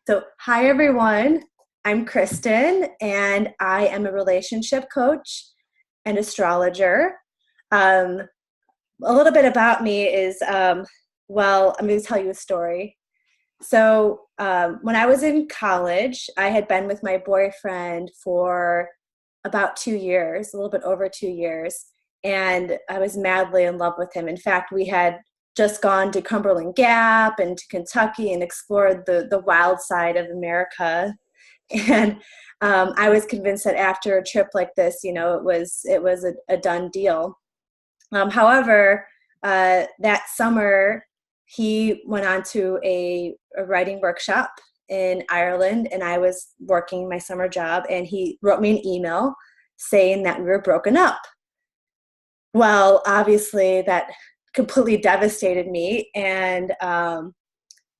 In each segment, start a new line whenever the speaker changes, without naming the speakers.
So, hi everyone. I'm Kristen, and I am a relationship coach and astrologer. Um, a little bit about me is, I'm going to tell you a story. So, when I was in college, I had been with my boyfriend for about 2 years, a little bit over 2 years, and I was madly in love with him. In fact, we had just gone to Cumberland Gap and to Kentucky and explored the wild side of America. And I was convinced that after a trip like this, it was a done deal. However, that summer, he went on to a writing workshop in Ireland, and I was working my summer job, and he wrote me an email saying that we were broken up. Well, obviously, that completely devastated me. And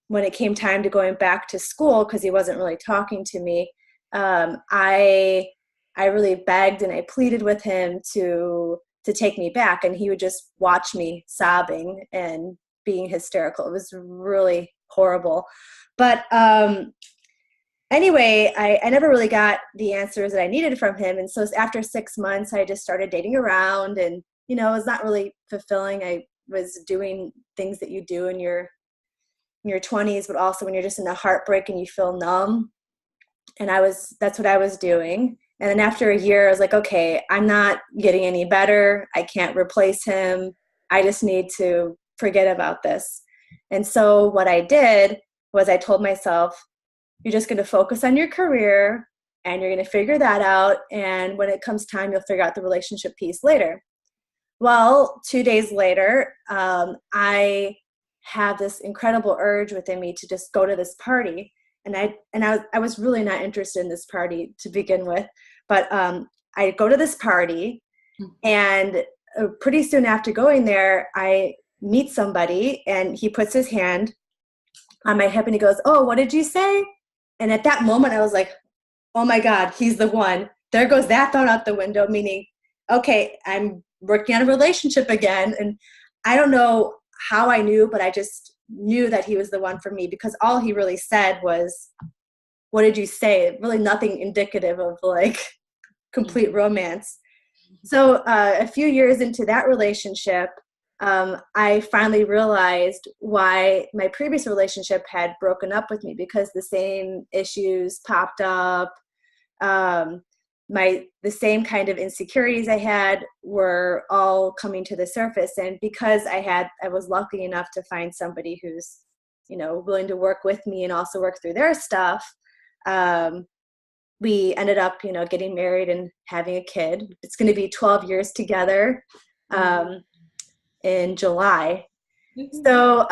when it came time to going back to school, because he wasn't really talking to me, I really begged and I pleaded with him to take me back, and he would just watch me sobbing and being hysterical. It was really horrible. But anyway, I never really got the answers that I needed from him. And so after 6 months, I just started dating around, and, it was not really fulfilling. I was doing things that you do in your 20s, but also when you're just in a heartbreak and you feel numb. And that's what I was doing. And then after a year, I was like, okay, I'm not getting any better. I can't replace him. I just need to forget about this. And so what I did was I told myself, you're just going to focus on your career and you're going to figure that out. And when it comes time, you'll figure out the relationship piece later. Well, 2 days later, I had this incredible urge within me to just go to this party. And I was really not interested in this party to begin with. But I go to this party, and pretty soon after going there, I meet somebody, and he puts his hand on my hip and he goes, "Oh, what did you say?" And at that moment, I was like, oh my God, he's the one. There goes that thought out the window, meaning, okay, I'm working on a relationship again. And I don't know how I knew, but I just knew that he was the one for me, because all he really said was, "What did you say?" Really nothing indicative of like complete romance. So a few years into that relationship, I finally realized why my previous relationship had broken up with me, because the same issues popped up. The same kind of insecurities I had were all coming to the surface. And because I was lucky enough to find somebody who's, willing to work with me and also work through their stuff, we ended up, getting married and having a kid. It's going to be 12 years together in July. So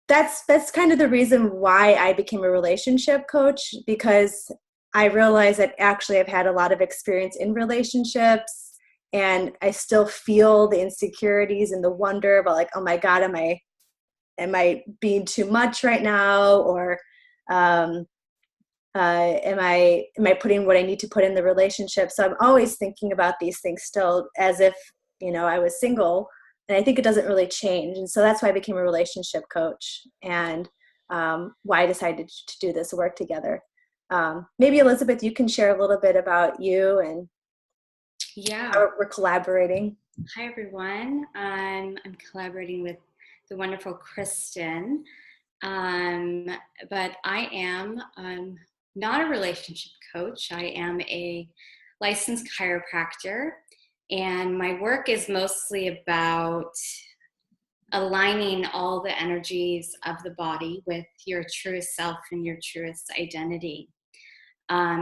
that's kind of the reason why I became a relationship coach, because I realized that actually I've had a lot of experience in relationships, and I still feel the insecurities and the wonder about like, oh my God, am I being too much right now? Or am I putting what I need to put in the relationship? So I'm always thinking about these things still as if, I was single, and I think it doesn't really change. And so that's why I became a relationship coach, and why I decided to do this work together. Maybe Elizabeth, you can share a little bit about you and how we're collaborating.
Hi, everyone. I'm collaborating with the wonderful Kristen, but I am not a relationship coach. I am a licensed chiropractor, and my work is mostly about aligning all the energies of the body with your truest self and your truest identity.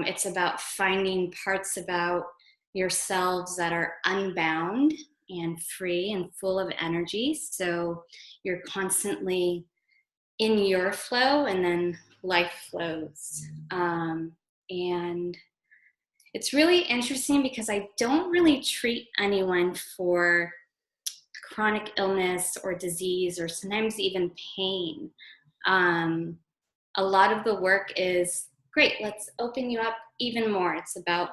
It's about finding parts about yourselves that are unbound and free and full of energy. So you're constantly in your flow, and then life flows. And it's really interesting because I don't really treat anyone for chronic illness or disease, or sometimes even pain. A lot of the work is, great, let's open you up even more. It's about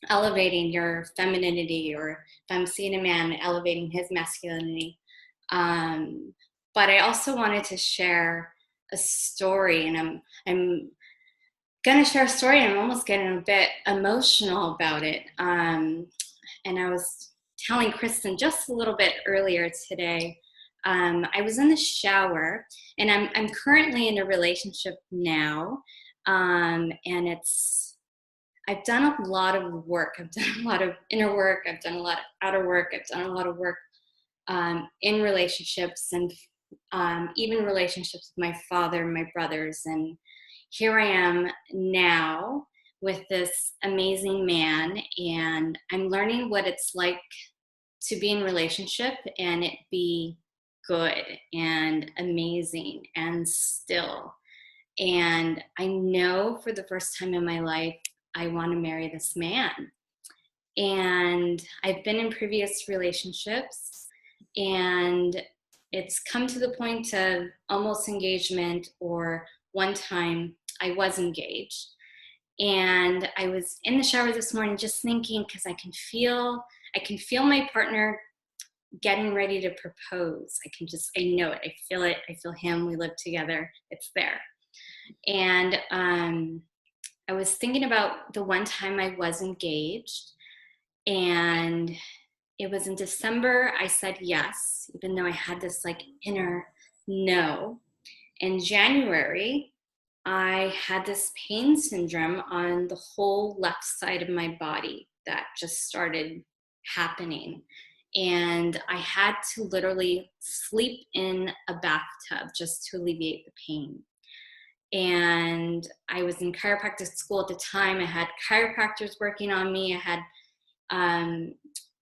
elevating your femininity, or if I'm seeing a man, elevating his masculinity. But I also wanted to share a story, and I'm gonna share a story, and I'm almost getting a bit emotional about it. And I was telling Kristen just a little bit earlier today. I was in the shower, and I'm currently in a relationship now, and I've done a lot of work. I've done a lot of inner work. I've done a lot of outer work. I've done a lot of work in relationships, and even relationships with my father and my brothers. And here I am now with this amazing man, and I'm learning what it's like to be in relationship and it be good and amazing and still. And I know for the first time in my life, I want to marry this man. And I've been in previous relationships, and it's come to the point of almost engagement, or one time I was engaged. And I was in the shower this morning just thinking, because I can feel my partner getting ready to propose. I know it. I feel it. I feel him. We live together. It's there. And I was thinking about the one time I was engaged, and it was in December. I said yes, even though I had this like inner no. In January, I had this pain syndrome on the whole left side of my body that just started happening. And I had to literally sleep in a bathtub just to alleviate the pain. And I was in chiropractic school at the time. I had chiropractors working on me. I had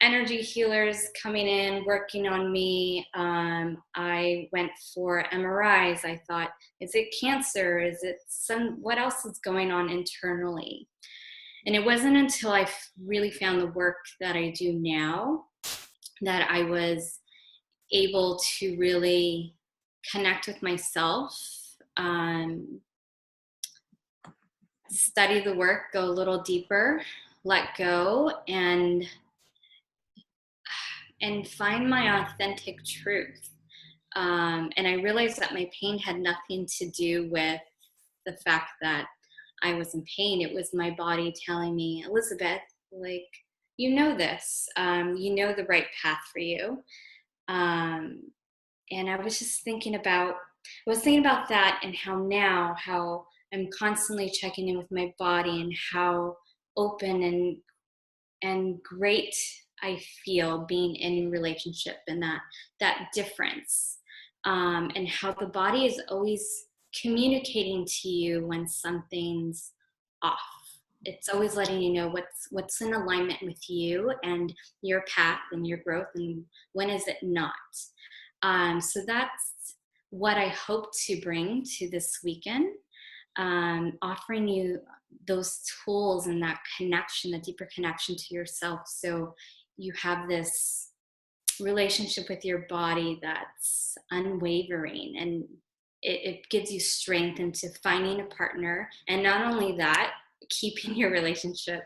energy healers coming in, working on me. I went for MRIs. I thought, is it cancer? Is it what else is going on internally? And it wasn't until I really found the work that I do now that I was able to really connect with myself, study the work, go a little deeper, let go, and find my authentic truth. And I realized that my pain had nothing to do with the fact that I was in pain. It was my body telling me, Elizabeth, like, you know this, you know the right path for you. And I was just thinking about that, and how I'm constantly checking in with my body, and how open and great I feel being in a relationship, and that difference, and how the body is always communicating to you when something's off. It's always letting you know what's in alignment with you and your path and your growth, and when is it not. So that's what I hope to bring to this weekend, offering you those tools and that connection, the deeper connection to yourself, so you have this relationship with your body that's unwavering, and it gives you strength into finding a partner, and not only that, keeping your relationship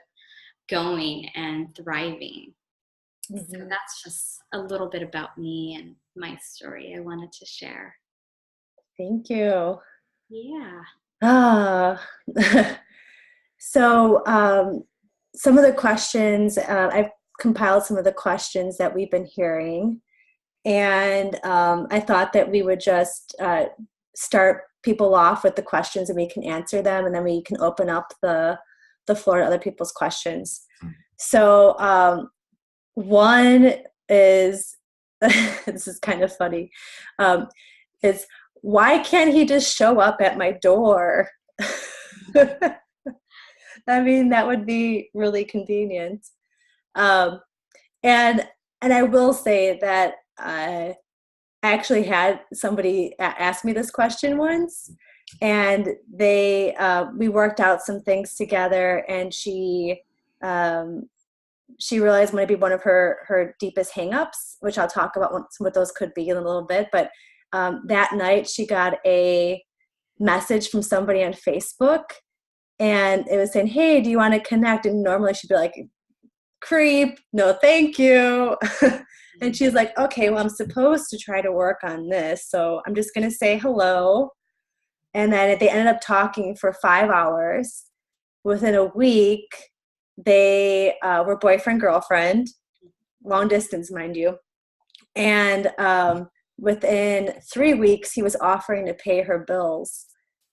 going and thriving. Mm-hmm. So that's just a little bit about me and my story I wanted to share.
Thank you.
Yeah.
So some of the questions, I've compiled some of the questions that we've been hearing, and I thought that we would just start people off with the questions, and we can answer them, and then we can open up the floor to other people's questions. So one is, this is kind of funny, is, why can't he just show up at my door? I mean, that would be really convenient. And I will say that I actually had somebody ask me this question once, and we worked out some things together, and she realized might be one of her deepest hangups, which I'll talk about what those could be in a little bit. But that night she got a message from somebody on Facebook, and it was saying, hey, do you want to connect? And normally she'd be like, creep, no thank you. And she's like, okay, well, I'm supposed to try to work on this, so I'm just going to say hello. And then they ended up talking for 5 hours. Within a week, they were boyfriend, girlfriend, long distance, mind you. And within 3 weeks, he was offering to pay her bills,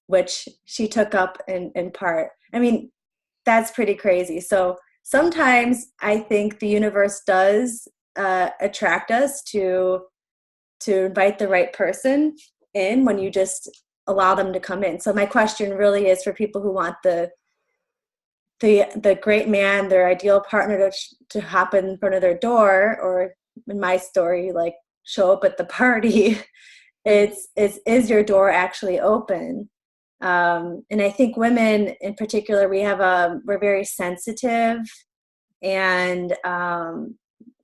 which she took up in part. I mean, that's pretty crazy. So sometimes I think the universe does attract us to invite the right person in when you just allow them to come in. So my question really is for people who want the great man, their ideal partner to hop in front of their door, or in my story, like show up at the party. Is your door actually open? And I think women in particular, we're very sensitive, and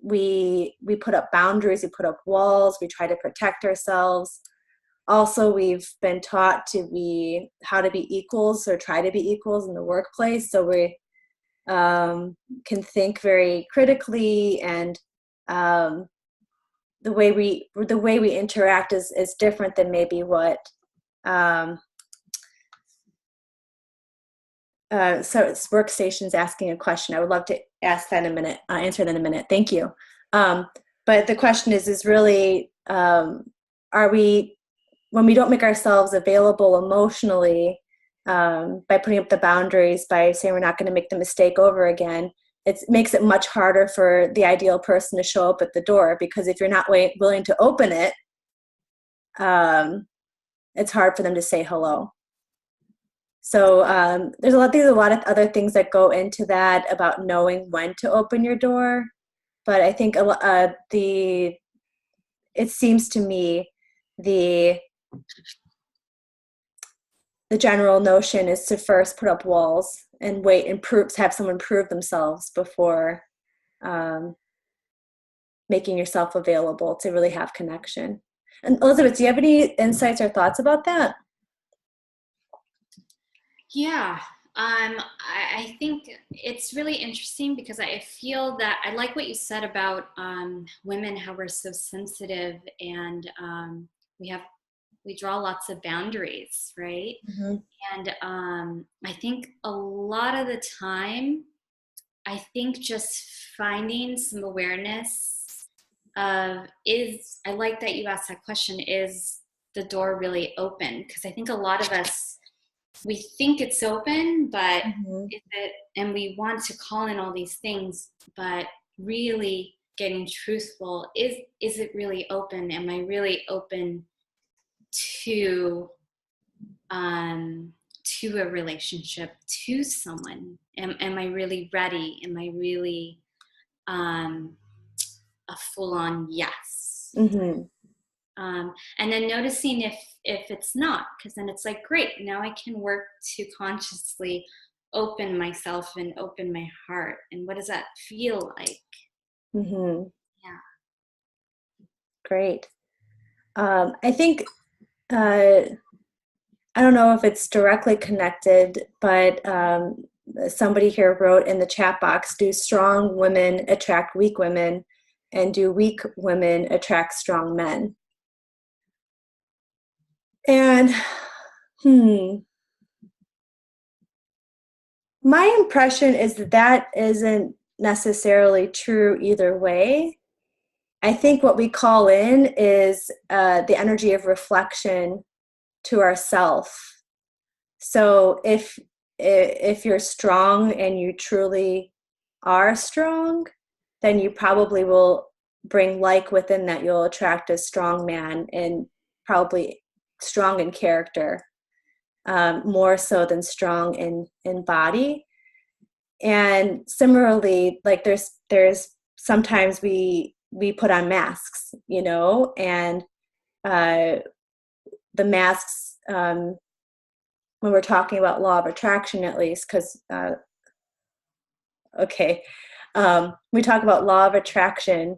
we put up boundaries, we put up walls, we try to protect ourselves. Also, we've been taught how to be equals, or try to be equals in the workplace. So we can think very critically, and the way we interact is different than maybe what. So it's Workstation's asking a question. I would love to answer that in a minute. Thank you. But the question is really, are we, when we don't make ourselves available emotionally, by putting up the boundaries, by saying we're not going to make the mistake over again, it makes it much harder for the ideal person to show up at the door, because if you're not willing to open it, it's hard for them to say hello. So there's a lot of other things that go into that about knowing when to open your door. But I think it seems to me the general notion is to first put up walls and wait and have someone prove themselves before making yourself available to really have connection. And Elizabeth, do you have any insights or thoughts about that?
Yeah, I think it's really interesting, because I feel that I like what you said about women, how we're so sensitive, and we draw lots of boundaries, right? Mm-hmm. And I think a lot of the time, I think just finding some awareness of I like that you asked that question, is the door really open? Because I think a lot of us, we think it's open, but mm-hmm. is it, and we want to call in all these things, but really getting truthful, is it really open? Am I really open to a relationship, to someone? Am I really ready? Am I really a full-on yes? Mm-hmm. And then noticing if it's not, because then it's like, great, now I can work to consciously open myself and open my heart. And what does that feel like? Mm-hmm. Yeah.
Great. I think, I don't know if it's directly connected, but somebody here wrote in the chat box, do strong women attract weak women, and do weak women attract strong men? And my impression is that isn't necessarily true either way. I think what we call in is the energy of reflection to ourself. So if you're strong and you truly are strong, then you probably will bring like within that. You'll attract a strong man, and probably strong in character, more so than strong in body. And similarly, like there's sometimes we put on masks, and the masks, when we're talking about law of attraction, at least, because we talk about law of attraction,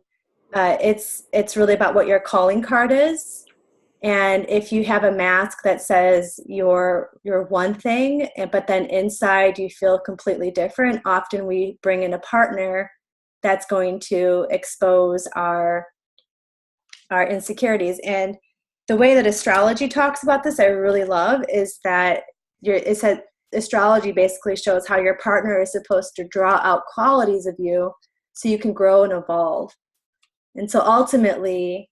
it's really about what your calling card is. And if you have a mask that says you're one thing, but then inside you feel completely different, often we bring in a partner that's going to expose our insecurities. And the way that astrology talks about this, I really love, is that it said astrology basically shows how your partner is supposed to draw out qualities of you so you can grow and evolve. And so ultimately,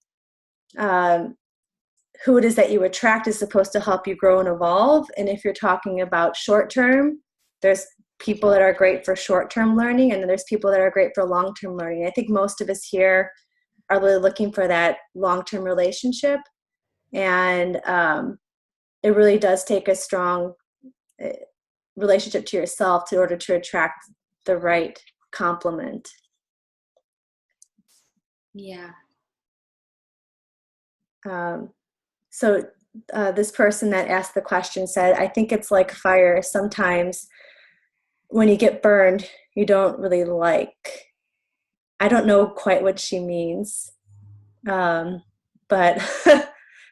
who it is that you attract is supposed to help you grow and evolve. And if you're talking about short term, there's people that are great for short term learning, and then there's people that are great for long term learning. I think most of us here are really looking for that long term relationship. And it really does take a strong relationship to yourself in order to attract the right complement.
Yeah.
So this person that asked the question said, I think it's like fire. Sometimes when you get burned, you don't really like. I don't know quite what she means, but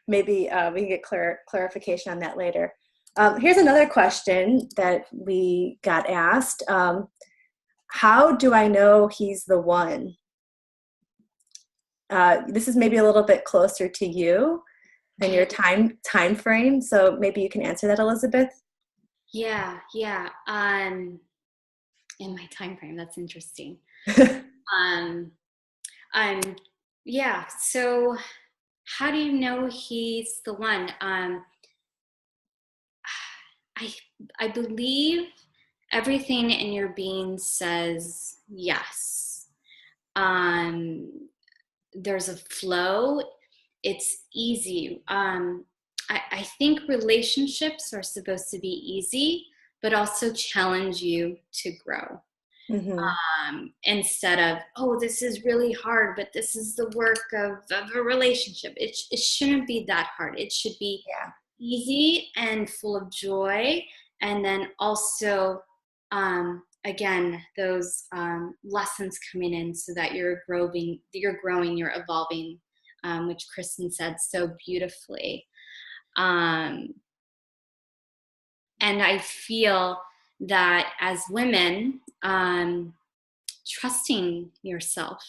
maybe we can get clarification on that later. Here's another question that we got asked. How do I know he's the one? This is maybe a little bit closer to you and your time frame. So maybe you can answer that, Elizabeth.
Yeah. In my time frame, that's interesting. Yeah. So how do you know he's the one? I believe everything in your being says yes. There's a flow. It's easy. I think relationships are supposed to be easy, but also challenge you to grow. Mm-hmm. Instead of, oh, this is really hard, but this is the work of a relationship. It shouldn't be that hard. It should be easy and full of joy. And then also, again, those lessons coming in so that you're growing, you're evolving, which Kristen said so beautifully. And I feel that as women, trusting yourself.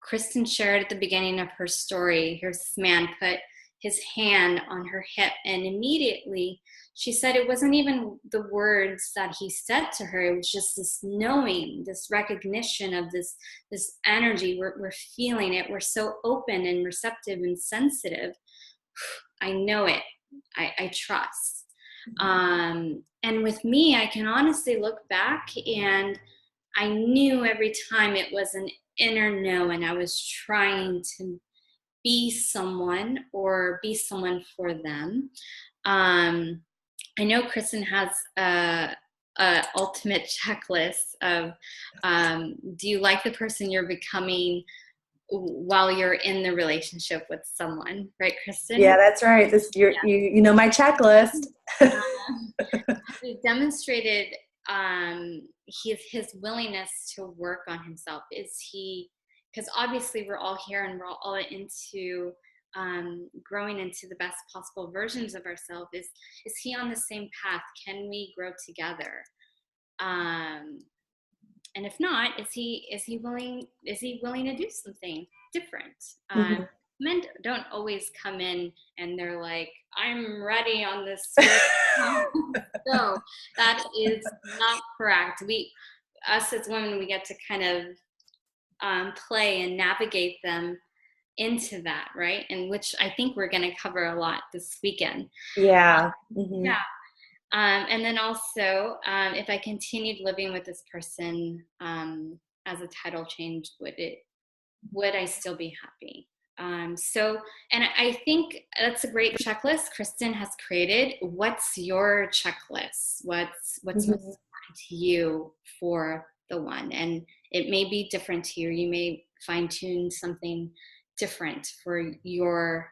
Kristen shared at the beginning of her story, here's this man put his hand on her hip, and immediately she said it wasn't even the words that he said to her, it was just this knowing, this recognition of this energy. We're feeling it. We're so open and receptive and sensitive. I know it. I trust. And with me, I can honestly look back and I knew every time it was an inner no, and I was trying to be someone or be someone for them. I know Kristen has a ultimate checklist of, do you like the person you're becoming while you're in the relationship with someone, right, Kristen?
Yeah, that's right. You know my checklist.
He demonstrated his willingness to work on himself. Is he, because obviously we're all here and we're all into growing into the best possible versions of ourselves. Is he on the same path? Can we grow together? And if not, is he willing to do something different? Mm-hmm. Men don't always come in and they're like, I'm ready on this. No, that is not correct. Us as women, we get to kind of play and navigate them into that, right? And which I think we're going to cover a lot this weekend.
Yeah.
Mm-hmm. Yeah. And then also, if I continued living with this person as a title change, would I still be happy? And I think that's a great checklist Kristen has created. What's your checklist? What's most important to you for the one? And it may be different to you. You may fine tune something different for your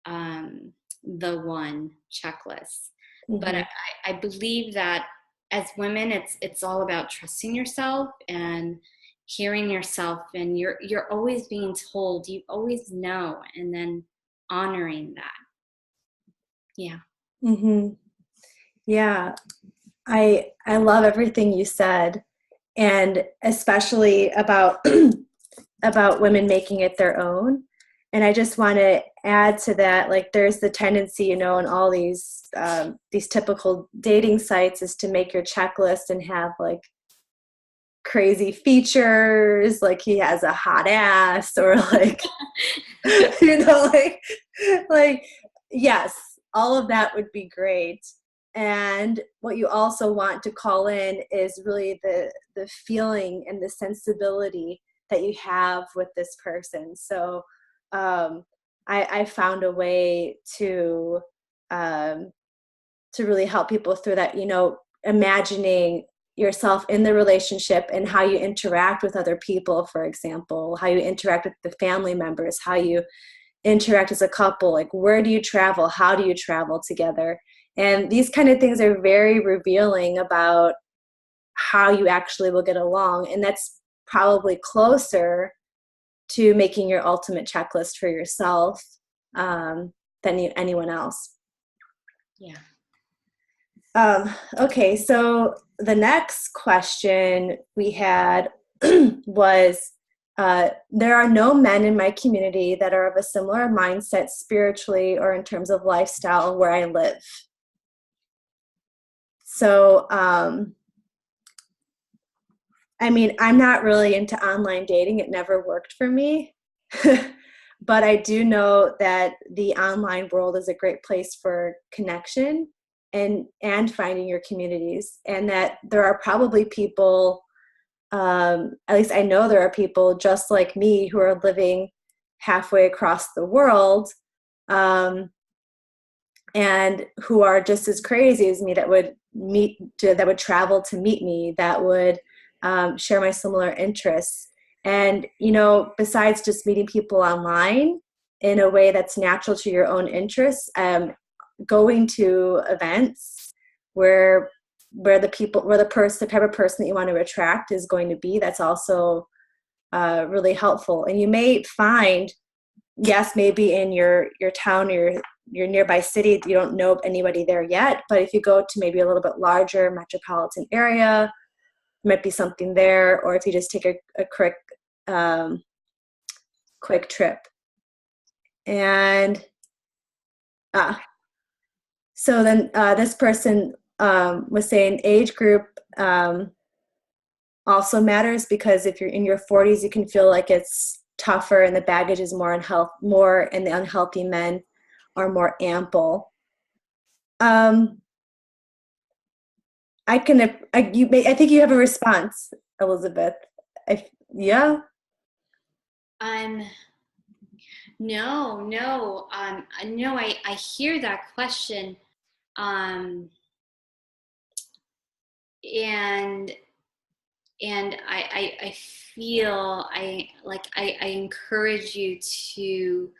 the one checklist. Mm-hmm. But I believe that as women, it's all about trusting yourself and hearing yourself, and you're always being told, you always know, and then honoring that. Yeah.
Mm-hmm. Yeah. I love everything you said, and especially about about women making it their own. And I just want to add to that, like there's the tendency, you know, in all these typical dating sites is to make your checklist and have like crazy features, like he has a hot ass, or like, you know, like, yes, all of that would be great. And what you also want to call in is really the feeling and the sensibility that you have with this person. So I found a way to really help people through that, you know, imagining yourself in the relationship and how you interact with other people, for example, how you interact with the family members, how you interact as a couple, like where do you travel, how do you travel together? And these kind of things are very revealing about how you actually will get along. And that's probably closer to making your ultimate checklist for yourself than anyone else.
Yeah.
Okay, so the next question we had was, there are no men in my community that are of a similar mindset spiritually or in terms of lifestyle where I live. So, I mean, I'm not really into online dating. It never worked for me. But I do know that the online world is a great place for connection and finding your communities, and that there are probably people, at least I know there are people just like me who are living halfway across the world, and who are just as crazy as me, that would travel to meet me, that would share my similar interests. And, you know, besides just meeting people online in a way that's natural to your own interests, going to events where the type of person that you want to attract is going to be, that's also really helpful. And you may find, yes, maybe in your town or your nearby city, you don't know anybody there yet, but if you go to maybe a little bit larger metropolitan area, might be something there. Or if you just take a quick trip. And so then this person was saying age group also matters, because if you're in your 40s, you can feel like it's tougher and the baggage is more and the unhealthy men are more ample. I think you have a response, Elizabeth. Yeah.
No. I hear that question, and I feel I encourage you to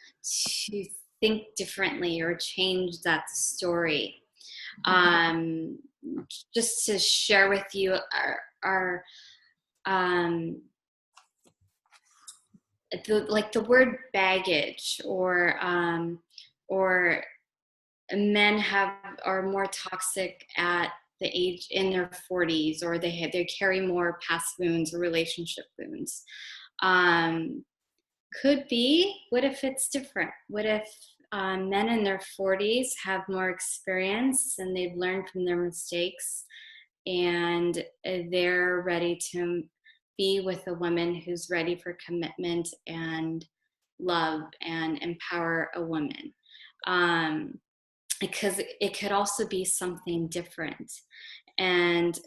think differently or change that story. Just to share with you our the word baggage, or men are more toxic at the age in their 40s, or they carry more past wounds or relationship wounds. Could be. What if it's different? What if men in their 40s have more experience and they've learned from their mistakes, and they're ready to be with a woman who's ready for commitment and love and empower a woman? Because it could also be something different. And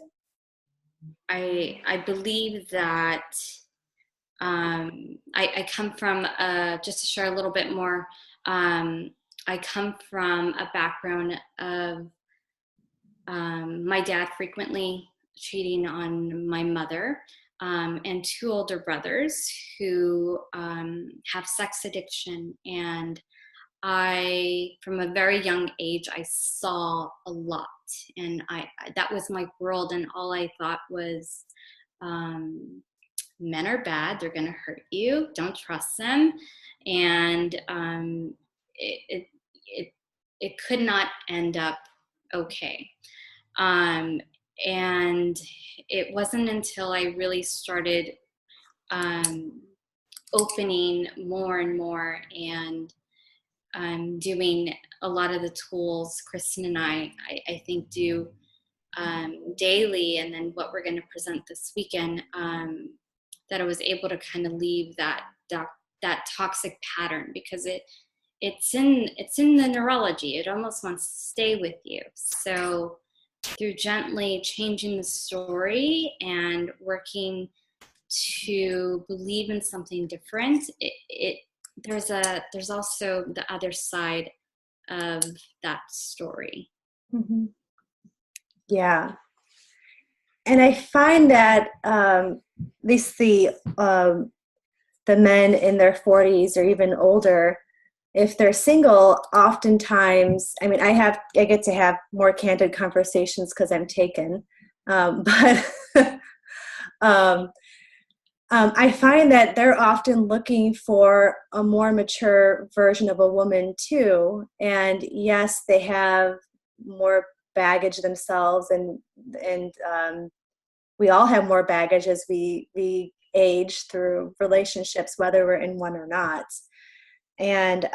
I believe that I come from, just to share a little bit more, I come from a background of my dad frequently cheating on my mother, and two older brothers who have sex addiction. And from a very young age, I saw a lot, and that was my world. And all I thought was, men are bad. They're going to hurt you. Don't trust them. And it could not end up okay. And it wasn't until I really started opening more and more, and doing a lot of the tools Kristen and I think do daily, and then what we're going to present this weekend, that I was able to kind of leave that toxic pattern, because it's in the neurology. It almost wants to stay with you. So through gently changing the story and working to believe in something different, there's also the other side of that story.
Mm-hmm. Yeah. And I find that at least the men in their 40s or even older, if they're single, oftentimes, I mean, I get to have more candid conversations because I'm taken. But I find that they're often looking for a more mature version of a woman too. And yes, they have more baggage themselves, and we all have more baggage as we age through relationships, whether we're in one or not. And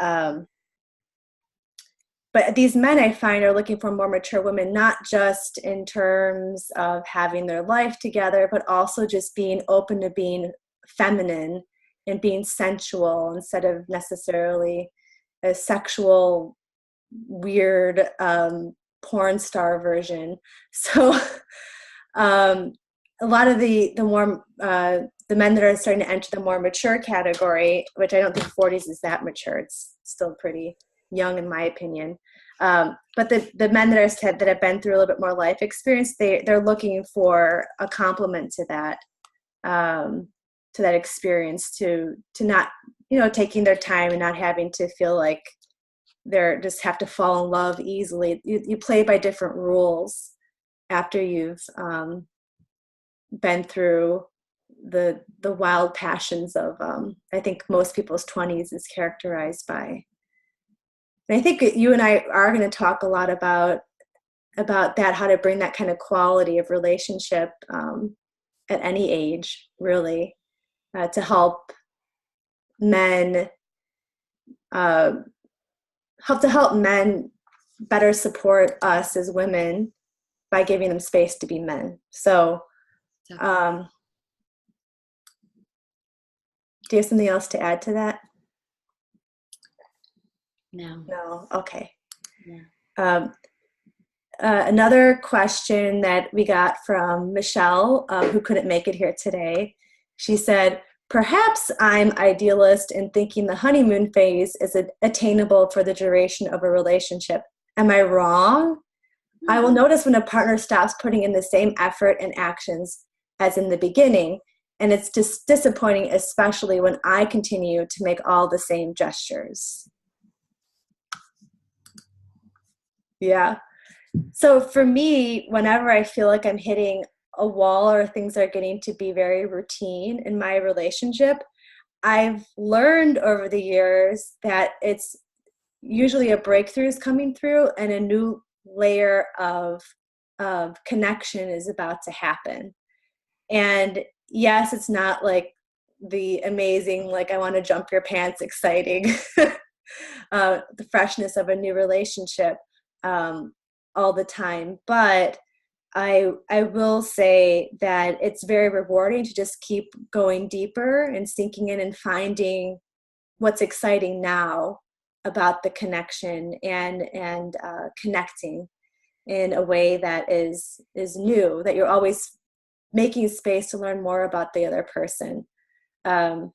but these men, I find, are looking for more mature women, not just in terms of having their life together, but also just being open to being feminine and being sensual instead of necessarily a sexual, weird porn star version. So a lot of the more the men that are starting to enter the more mature category, which I don't think 40s is that mature. It's still pretty young in my opinion. But the men that have been through a little bit more life experience, they're looking for a complement to that experience, to not, taking their time and not having to feel like they're just have to fall in love easily. You play by different rules after you've been through the wild passions of I think most people's 20s is characterized by. And I think you and I are going to talk a lot about that, how to bring that kind of quality of relationship at any age, really, to help men help men better support us as women by giving them space to be men. So do you have something else to add to that? No. Okay. Yeah. Another question that we got from Michelle, who couldn't make it here today. She said, perhaps I'm idealist in thinking the honeymoon phase is attainable for the duration of a relationship. Am I wrong? Mm-hmm. I will notice when a partner stops putting in the same effort and actions as in the beginning, and it's just disappointing, especially when I continue to make all the same gestures. Yeah. So for me, whenever I feel like I'm hitting a wall or things are getting to be very routine in my relationship, I've learned over the years that it's usually a breakthrough is coming through and a new layer of connection is about to happen. And yes, it's not like the amazing, like I want to jump your pants, exciting, the freshness of a new relationship all the time. But I will say that it's very rewarding to just keep going deeper and sinking in and finding what's exciting now about the connection and connecting in a way that is new, that you're always making space to learn more about the other person. And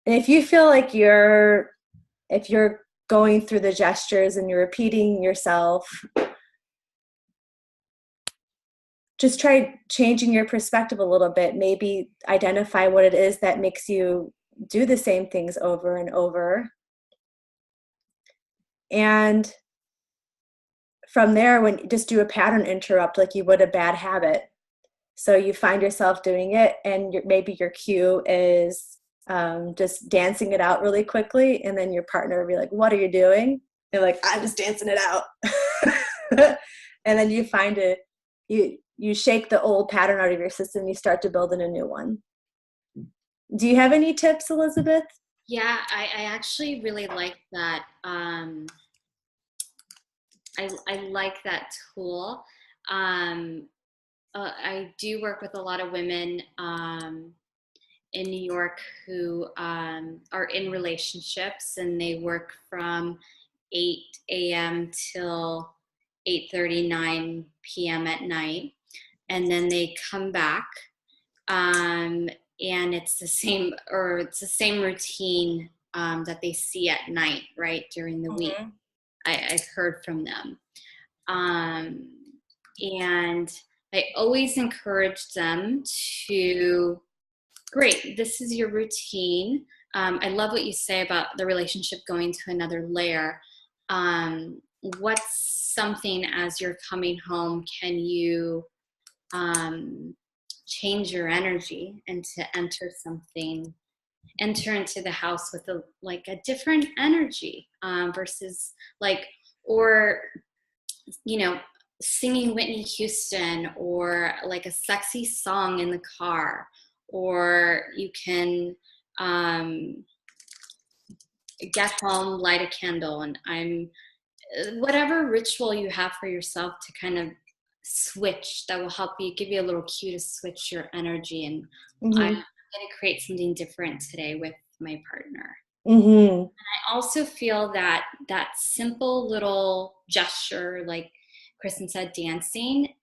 if you feel like if you're going through the gestures and you're repeating yourself, just try changing your perspective a little bit. Maybe identify what it is that makes you do the same things over and over. And from there, just do a pattern interrupt like you would a bad habit. So you find yourself doing it, and maybe your cue is just dancing it out really quickly, and then your partner will be like, what are you doing? You're like, I'm just dancing it out. And then you find it, you shake the old pattern out of your system, you start to build in a new one. Do you have any tips, Elizabeth?
Yeah, I actually really like that. I like that tool. Um, I do work with a lot of women in New York who are in relationships, and they work from 8 a.m. till 8:39 p.m. at night, and then they come back, um, and it's the same routine that they see at night, right, during the week.
Mm-hmm.
I've heard from them. Um, and I always encourage them to, great, this is your routine. I love what you say about the relationship going to another layer. What's something as you're coming home, can you change your energy and to enter into the house with a different energy, versus like, or you know, singing Whitney Houston or like a sexy song in the car, or you can get home, light a candle, and whatever ritual you have for yourself to kind of switch, that will help you, give you a little cue to switch your energy. And I'm
Mm-hmm.
going to create something different today with my partner.
Mm-hmm.
I also feel that that simple little gesture, like Kristen said, dancing,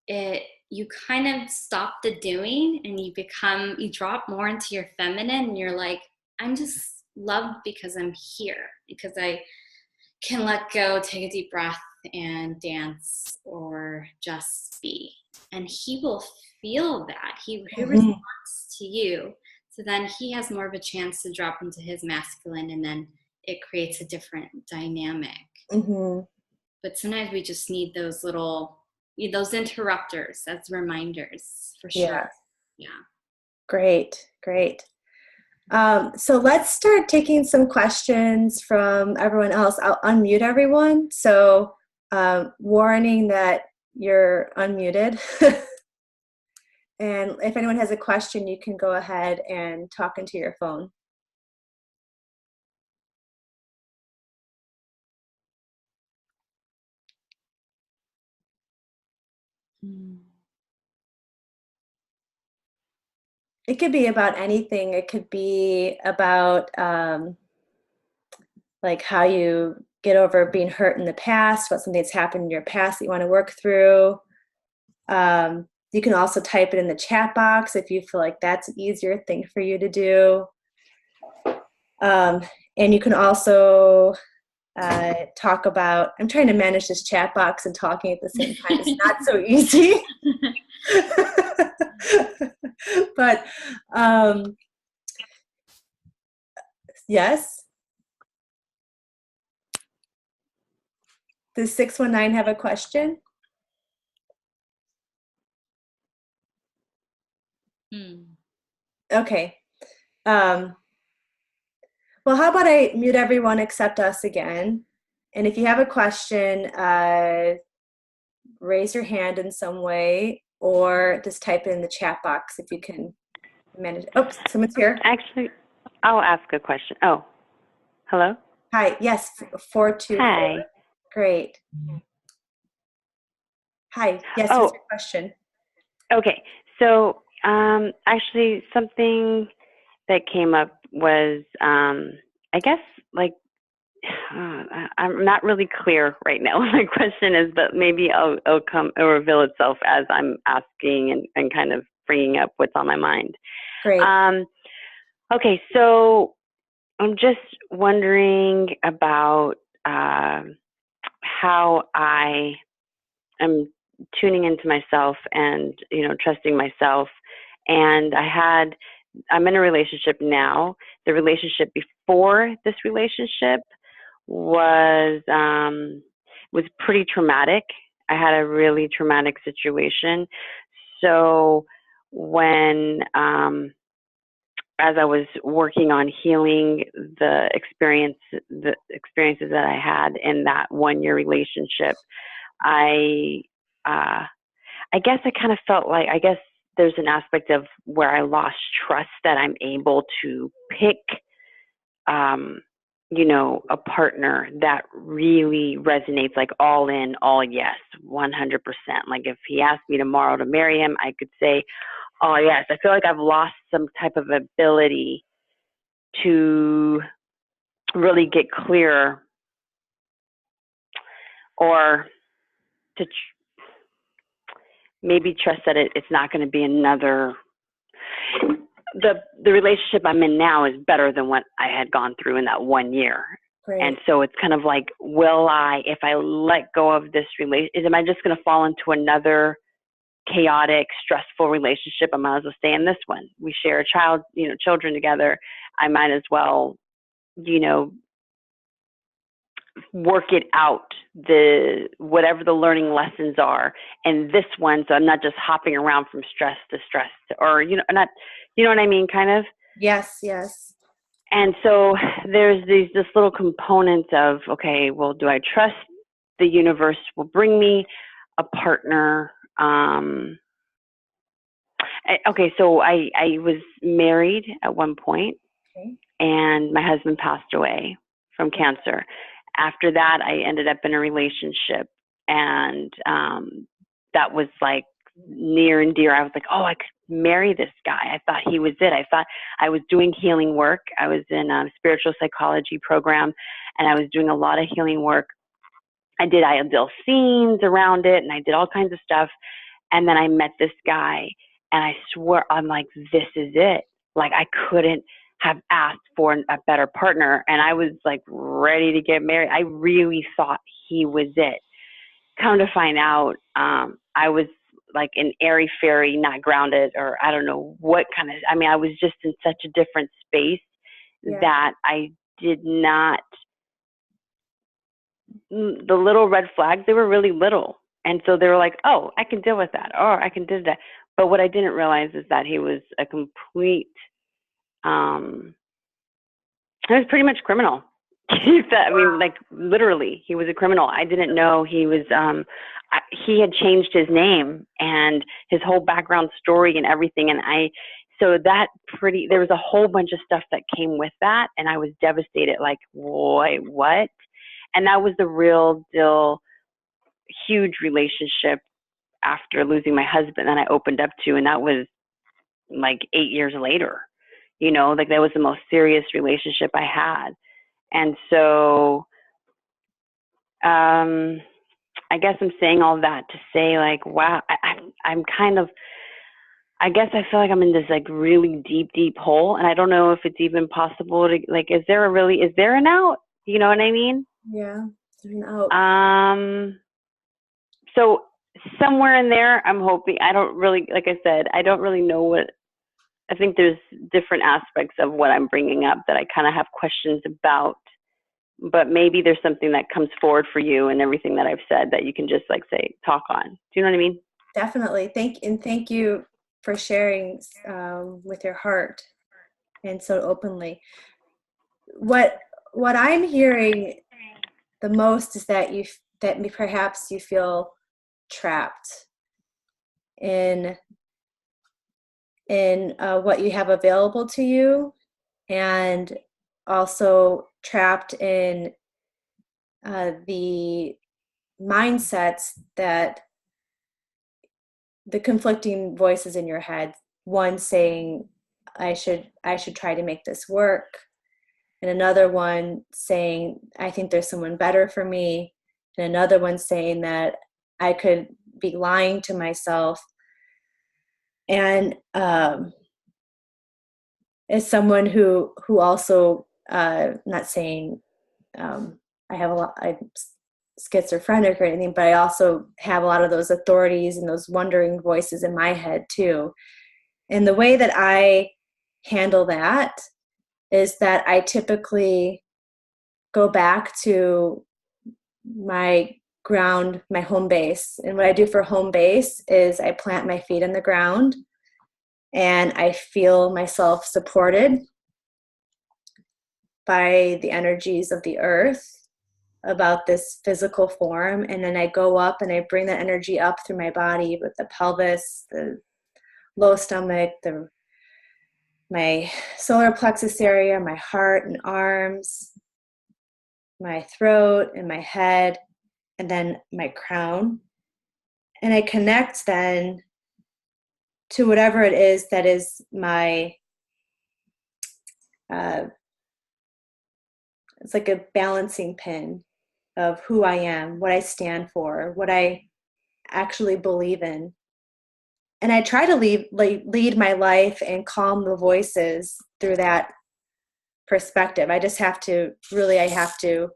it, you kind of stop the doing and you drop more into your feminine, and you're like, I'm just loved because I'm here, because I can let go, take a deep breath, and dance or just be. And he will feel that. He
Mm-hmm.
responds to you. So then he has more of a chance to drop into his masculine, and then it creates a different dynamic.
Mm-hmm.
But sometimes we just need those interrupters as reminders, for sure.
Yeah.
Yeah.
Great. Great. So let's start taking some questions from everyone else. I'll unmute everyone. So warning that you're unmuted. And if anyone has a question, you can go ahead and talk into your phone. It could be about anything. It could be about like how you get over being hurt in the past, what something that's happened in your past that you want to work through. You can also type it in the chat box if you feel like that's an easier thing for you to do. And you can also talk about, I'm trying to manage this chat box and talking at the same time. It's not so easy. But yes. Does 619 have a question? Okay. Well, how about I mute everyone except us again? And if you have a question, raise your hand in some way, or just type it in the chat box if you can manage. Oh, someone's here.
Actually, I'll ask a question. Oh, hello?
Hi. Yes, 424.
Hi.
Great. Hi. Yes,
Oh,
what's your question?
okay. So, actually, something that came up was, I guess, like, I'm not really clear right now what my question is, but maybe it'll reveal itself as I'm asking and kind of bringing up what's on my mind.
Great.
Okay, so I'm just wondering about how I am tuning into myself and, trusting myself. And I'm in a relationship now. The relationship before this relationship was pretty traumatic. I had a really traumatic situation. So when, as I was working on healing the experiences that I had in that 1 year relationship, I guess I kind of felt like, there's an aspect of where I lost trust that I'm able to pick, a partner that really resonates, like all in, all yes, 100%. Like if he asked me tomorrow to marry him, I could say, oh yes. I feel like I've lost some type of ability to really get clear, or to maybe trust that it's not going to be another. The relationship I'm in now is better than what I had gone through in that 1 year.
Great.
And so it's kind of like, if I let go of this relationship, am I just going to fall into another chaotic, stressful relationship? I might as well stay in this one. We share a children together. I might as well, work it out, whatever the learning lessons are, and this one, so I'm not just hopping around from stress to stress, or not, what I mean, kind of.
Yes.
And so there's this little component of, okay, well, do I trust the universe will bring me a partner? Okay, so I was married at one point,
Okay.
and my husband passed away from cancer. After that, I ended up in a relationship, and that was like near and dear. I was like, oh, I could marry this guy. I thought he was it. I thought I was doing healing work. I was in a spiritual psychology program, and I was doing a lot of healing work. I did ideal scenes around it, and I did all kinds of stuff. And then I met this guy, and I swear, I'm like, this is it. Like, I couldn't have asked for a better partner, and I was like ready to get married. I really thought he was it. Come to find out, I was like an airy fairy, not grounded, or I don't know what kind of, I was just in such a different space that I did not, the little red flags, they were really little. And so they were like, oh, I can deal with that, or I can do that. But what I didn't realize is that he was a complete, he was pretty much criminal. Like literally, he was a criminal. I didn't know he was, he had changed his name and his whole background story and everything. And there was a whole bunch of stuff that came with that. And I was devastated, like, wait, what? And that was the real deal, huge relationship after losing my husband that I opened up to. And that was like 8 years later, like that was the most serious relationship I had. And so, I guess I'm saying all that to say, like, wow, I'm kind of, I guess I feel like I'm in this like really deep, deep hole. And I don't know if it's even possible to, like, is there an out? You know what I mean?
Yeah, there's an out.
So somewhere in there, I'm hoping, I don't really, like I said, I don't really know what, I think there's different aspects of what I'm bringing up that I kind of have questions about, but maybe there's something that comes forward for you and everything that I've said that you can just like say, talk on. Do you know what I mean?
Definitely. Thank you for sharing with your heart and so openly. What I'm hearing the most is that perhaps you feel trapped in what you have available to you, and also trapped in the mindsets that the conflicting voices in your head, one saying I should try to make this work, and another one saying I think there's someone better for me, and another one saying that I could be lying to myself. And as someone who also not saying I'm schizophrenic or anything, but I also have a lot of those authorities and those wondering voices in my head too. And the way that I handle that is that I typically go back to my ground, my home base. And what I do for home base is I plant my feet in the ground and I feel myself supported by the energies of the earth about this physical form. And then I go up and I bring that energy up through my body with the pelvis, low stomach, my solar plexus area, my heart and arms, my throat and my head, and then my crown. And I connect then to whatever it is that is my, it's like a balancing pin of who I am, what I stand for, what I actually believe in. And I try to lead my life and calm the voices through that perspective. I just have to, I have to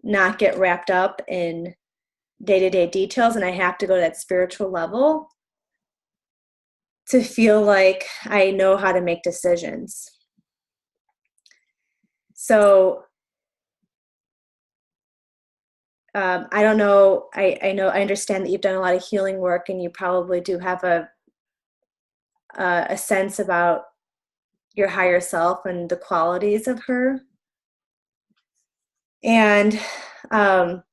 not get wrapped up in day-to-day details, and I have to go to that spiritual level to feel like I know how to make decisions. So I don't know, I understand that you've done a lot of healing work, and you probably do have a sense about your higher self and the qualities of her. And I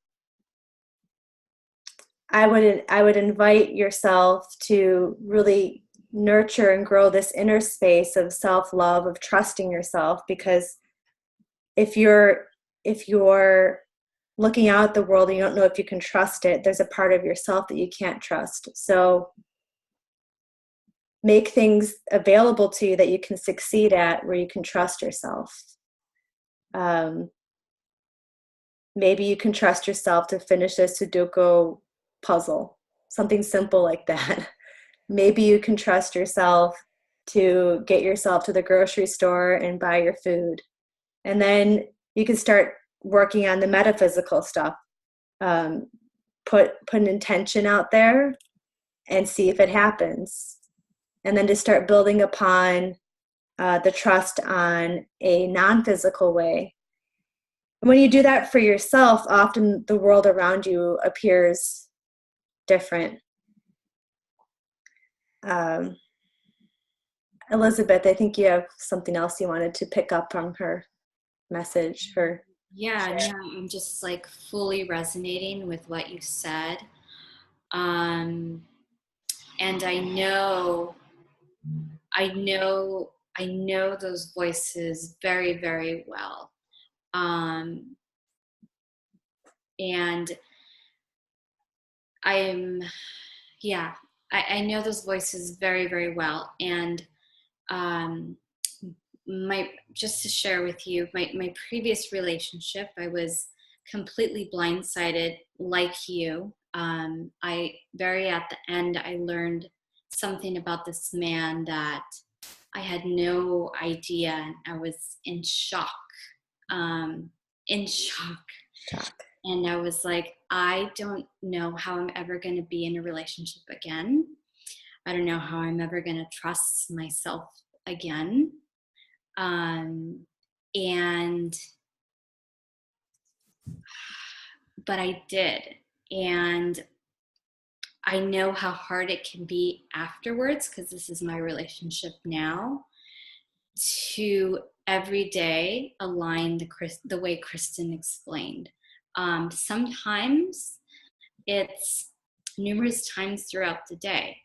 would invite yourself to really nurture and grow this inner space of self-love, of trusting yourself, because if you're looking out at the world and you don't know if you can trust it, there's a part of yourself that you can't trust. So make things available to you that you can succeed at, where you can trust yourself. Maybe you can trust yourself to finish a Sudoku puzzle, something simple like that. Maybe you can trust yourself to get yourself to the grocery store and buy your food. And then you can start working on the metaphysical stuff. Put an intention out there and see if it happens. And then to start building upon the trust on a non-physical way. And when you do that for yourself, often the world around you appears different. Elizabeth, I think you have something else you wanted to pick up from her message.
Yeah, no, I'm just like fully resonating with what you said. And I know those voices very, very well. And I know those voices very, very well. And just to share with you, my previous relationship, I was completely blindsided like you. Very at the end, I learned something about this man that I had no idea. I was in shock.
Shock.
And I was like, I don't know how I'm ever going to be in a relationship again. I don't know how I'm ever going to trust myself again. But I did. And I know how hard it can be afterwards, because this is my relationship now, to every day align the way Kristen explained. Sometimes it's numerous times throughout the day,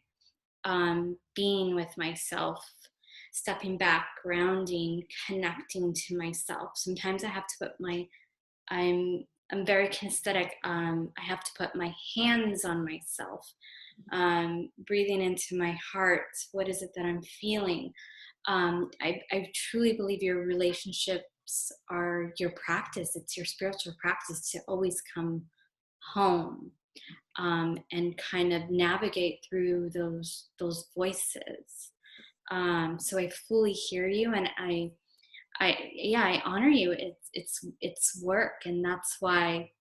being with myself, stepping back, grounding, connecting to myself. Sometimes I have to put I'm very kinesthetic. I have to put my hands on myself, breathing into my heart. What is it that I'm feeling? I truly believe your relationships are your practice. It's your spiritual practice to always come home, and kind of navigate through those voices. So I fully hear you, and I honor you. It's work, and that's why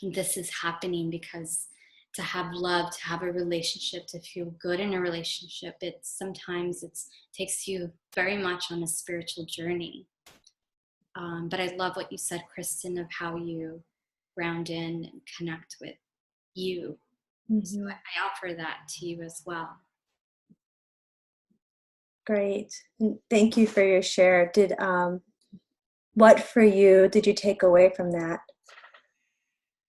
this is happening, because to have love, to have a relationship, to feel good in a relationship, sometimes it takes you very much on a spiritual journey. But I love what you said, Kristen, of how you ground in and connect with you. Mm-hmm. So I offer that to you as well.
Great. Thank you for your share. What for you did you take away from that,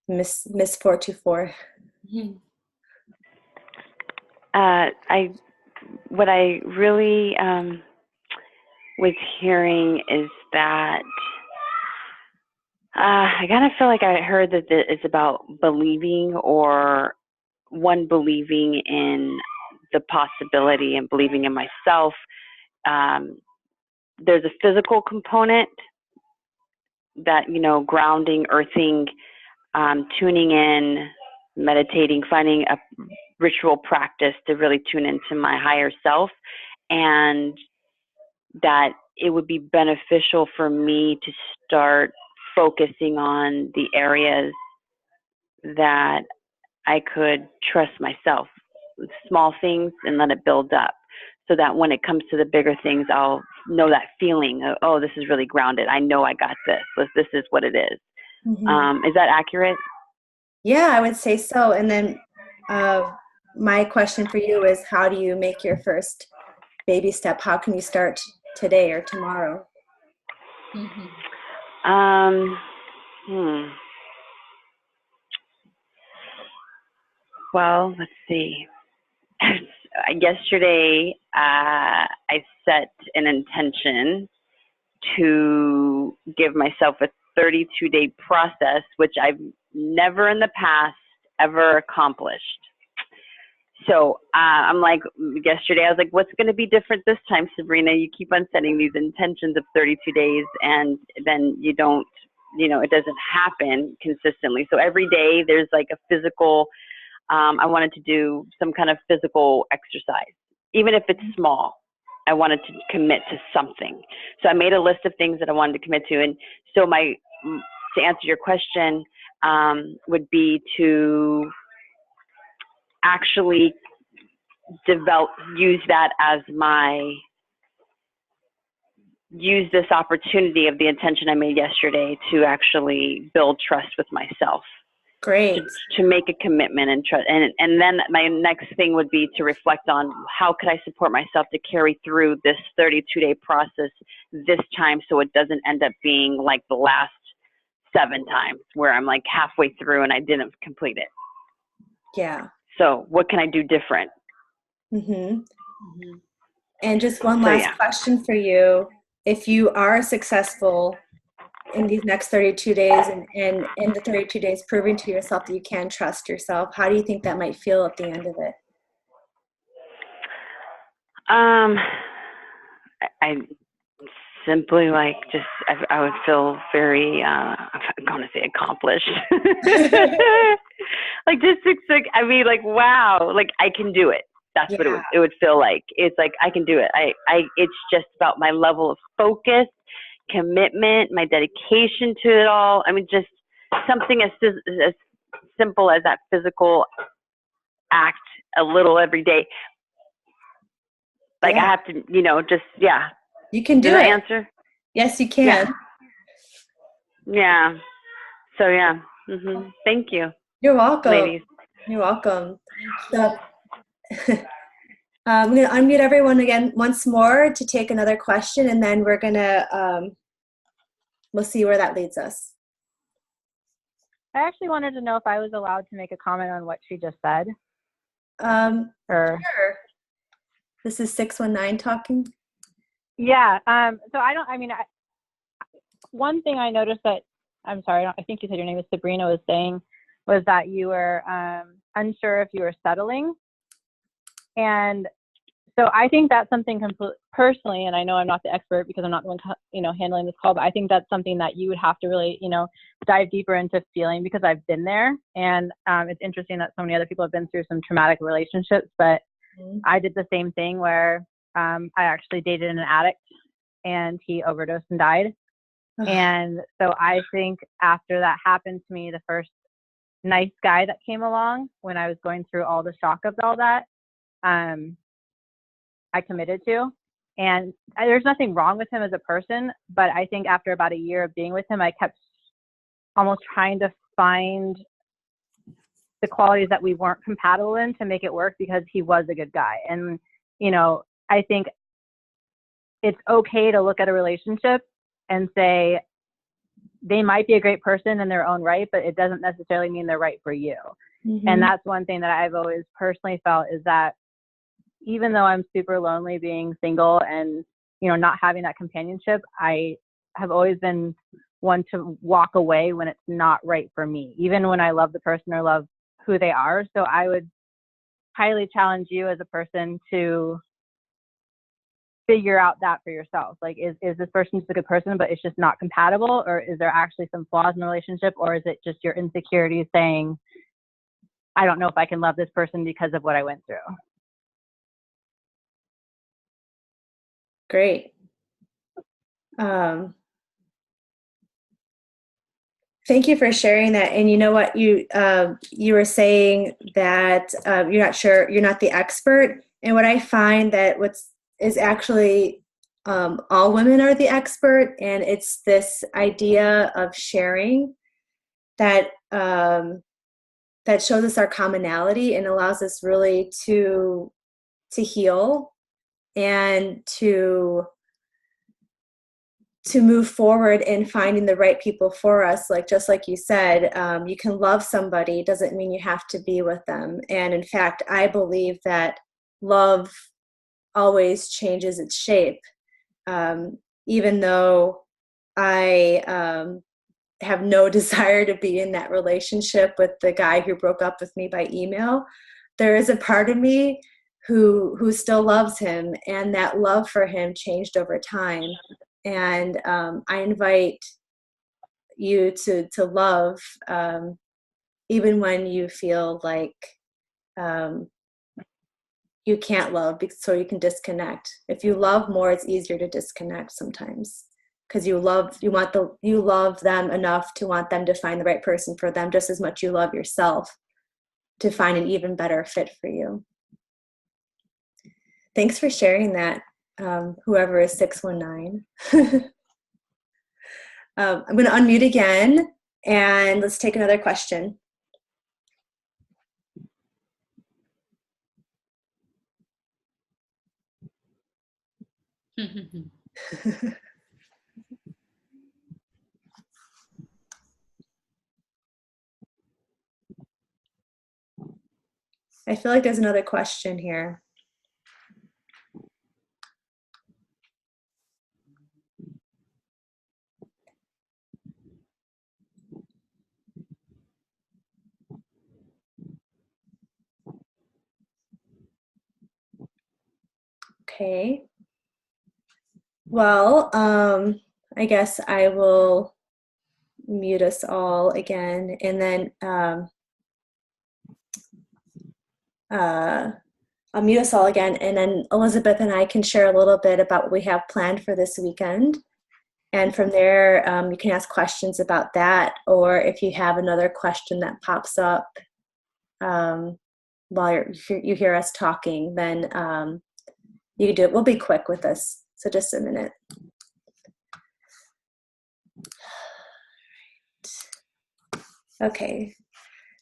Miss 424?
I what I really was hearing is that I kind of feel like I heard that it's about believing, or one believing in the possibility and believing in myself. There's a physical component that, grounding, earthing, tuning in, meditating, finding a ritual practice to really tune into my higher self, and that it would be beneficial for me to start focusing on the areas that I could trust myself, small things, and let it build up, so that when it comes to the bigger things, I'll know that feeling of, oh, this is really grounded. I know I got this. This is what it is.
Mm-hmm.
Is that accurate?
Yeah, I would say so. And then my question for you is, how do you make your first baby step? How can you start today or tomorrow?
Well, let's see. Yesterday, I set an intention to give myself a 32-day process, which I've never in the past ever accomplished. So I'm like, yesterday I was like, what's going to be different this time, Sabrina? You keep on setting these intentions of 32 days, and then you don't, it doesn't happen consistently. So every day there's like a physical, I wanted to do some kind of physical exercise, even if it's small. I wanted to commit to something. So I made a list of things that I wanted to commit to. And so to answer your question, would be to actually use this opportunity of the intention I made yesterday to actually build trust with myself.
Great.
To make a commitment and trust. And then my next thing would be to reflect on how could I support myself to carry through this 32-day process this time, so it doesn't end up being like the last 7 times where I'm like halfway through and I didn't complete it.
Yeah.
So what can I do different?
Mm-hmm. Mm-hmm. And just one last question for you. If you are successful in these next 32 days and in the 32 days proving to yourself that you can trust yourself, how do you think that might feel at the end of it?
I simply I would feel very, I'm going to say accomplished. Wow, I can do it. That's what it would feel like. It's like, I can do it. It's just about my level of focus, commitment, my dedication to it all. I mean, just something as simple as that physical act a little every day. I have to,
You can do it.
Does that answer?
Yes, you can.
Yeah. So, yeah. Mm-hmm. Thank you.
You're welcome.
Ladies.
You're welcome. So, I'm going to unmute everyone again once more to take another question, and then we're going to, we'll see where that leads us.
I actually wanted to know if I was allowed to make a comment on what she just said.
Sure. This is 619 talking.
Yeah. So one thing I noticed that, I'm sorry, I think you said your name is Sabrina, was saying was that you were unsure if you were settling. And so I think that's something personally, and I know I'm not the expert because I'm not the one, handling this call, but I think that's something that you would have to really, dive deeper into feeling, because I've been there. And it's interesting that so many other people have been through some traumatic relationships, but I did the same thing where I actually dated an addict and he overdosed and died. And so I think after that happened to me, the first nice guy that came along when I was going through all the shock of all that, I committed to. And there's nothing wrong with him as a person, but I think after about a year of being with him, I kept almost trying to find the qualities that we weren't compatible in to make it work, because he was a good guy. And, I think it's okay to look at a relationship and say they might be a great person in their own right, but it doesn't necessarily mean they're right for you. Mm-hmm. And that's one thing that I've always personally felt, is that even though I'm super lonely being single and, you know, not having that companionship, I have always been one to walk away when it's not right for me, even when I love the person or love who they are. So I would highly challenge you as a person to figure out that for yourself. Like, is this person just a good person, but it's just not compatible? Or is there actually some flaws in the relationship? Or is it just your insecurities saying, I don't know if I can love this person because of what I went through?
Great. Thank you for sharing that. And you know what, you were saying that you're not sure, you're not the expert. And what I find that is actually all women are the expert, and it's this idea of sharing that that shows us our commonality and allows us really to heal and to move forward in finding the right people for us. Like, just like you said, you can love somebody, doesn't mean you have to be with them. And in fact, I believe that love always changes its shape. Even though I have no desire to be in that relationship with the guy who broke up with me by email, there is a part of me who still loves him, and that love for him changed over time. And I invite you to love, even when you feel like you can't love, so you can disconnect. If you love more, it's easier to disconnect sometimes, because you love them enough to want them to find the right person for them, just as much you love yourself to find an even better fit for you. Thanks for sharing that, whoever is 619. I'm going to unmute again, and let's take another question. I feel like there's another question here. Okay. Well, I guess I will mute us all again, and then I'll mute us all again, and then Elizabeth and I can share a little bit about what we have planned for this weekend. And from there, you can ask questions about that, or if you have another question that pops up while you hear us talking, then you can do it. We'll be quick with this, so just a minute. Okay,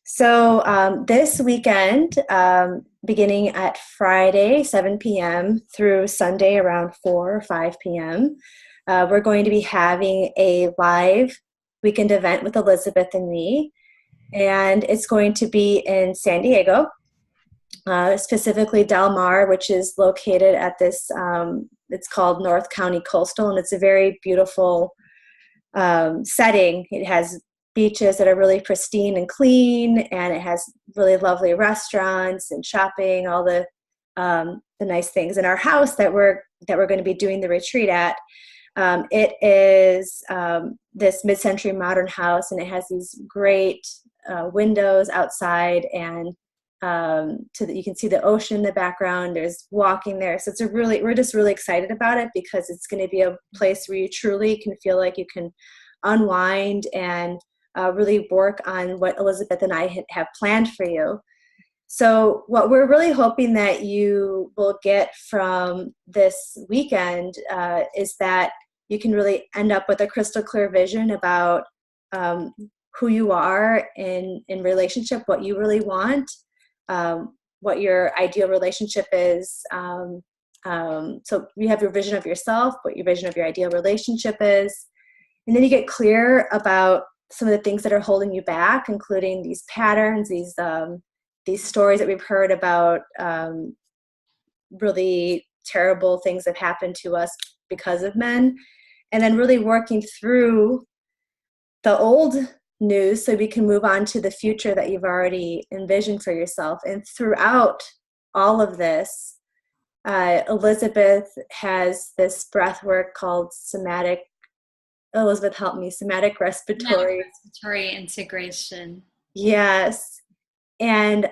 so this weekend, beginning at Friday, 7 p.m. through Sunday around 4 or 5 p.m., we're going to be having a live weekend event with Elizabeth and me, and it's going to be in San Diego, specifically Del Mar, which is located at this, it's called North County Coastal, and it's a very beautiful setting. It has beaches that are really pristine and clean, and it has really lovely restaurants and shopping, all the nice things. And our house that we're going to be doing the retreat at, it is this mid-century modern house, and it has these great windows outside, and so that you can see the ocean in the background. There's walking there, so we're just really excited about it, because it's going to be a place where you truly can feel like you can unwind and really work on what Elizabeth and I have planned for you. So what we're really hoping that you will get from this weekend is that you can really end up with a crystal clear vision about who you are in relationship, what you really want, what your ideal relationship is. So you have your vision of yourself, what your vision of your ideal relationship is, and then you get clear about some of the things that are holding you back, including these patterns, these stories that we've heard about really terrible things have happened to us because of men, and then really working through the old news so we can move on to the future that you've already envisioned for yourself. And throughout all of this, Elizabeth has this breath work called Elizabeth, help me, somatic respiratory.
Respiratory integration.
Yes. And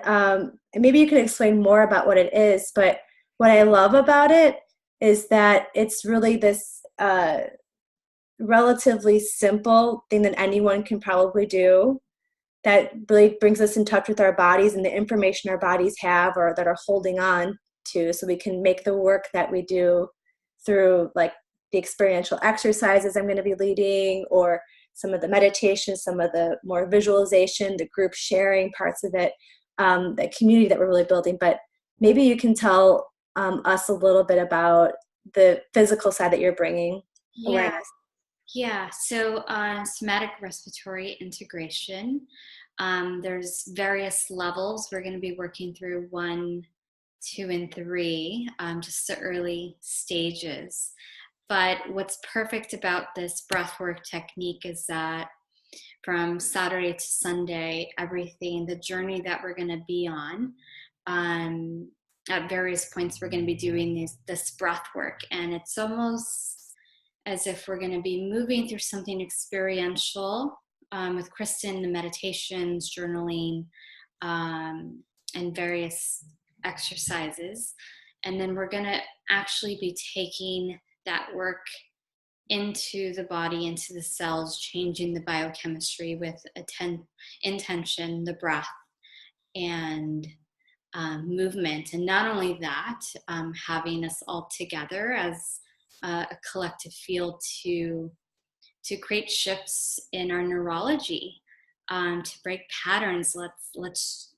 maybe you can explain more about what it is, but what I love about it is that it's really this relatively simple thing that anyone can probably do that really brings us in touch with our bodies and the information our bodies have or that are holding on to, so we can make the work that we do through like the experiential exercises I'm going to be leading, or some of the meditation, some of the more visualization, the group sharing parts of it, the community that we're really building. But maybe you can tell us a little bit about the physical side that you're bringing awareness.
Yeah, so somatic respiratory integration, there's various levels. We're going to be working through 1, 2, and 3, just the early stages. But what's perfect about this breathwork technique is that from Saturday to Sunday, everything, the journey that we're going to be on, at various points, we're going to be doing this breath work. And it's almost as if we're going to be moving through something experiential with Kristen, the meditations, journaling, and various exercises. And then we're going to actually be taking that work into the body, into the cells, changing the biochemistry with intention, the breath, and movement. And not only that, having us all together as a collective field to create shifts in our neurology, to break patterns. Let's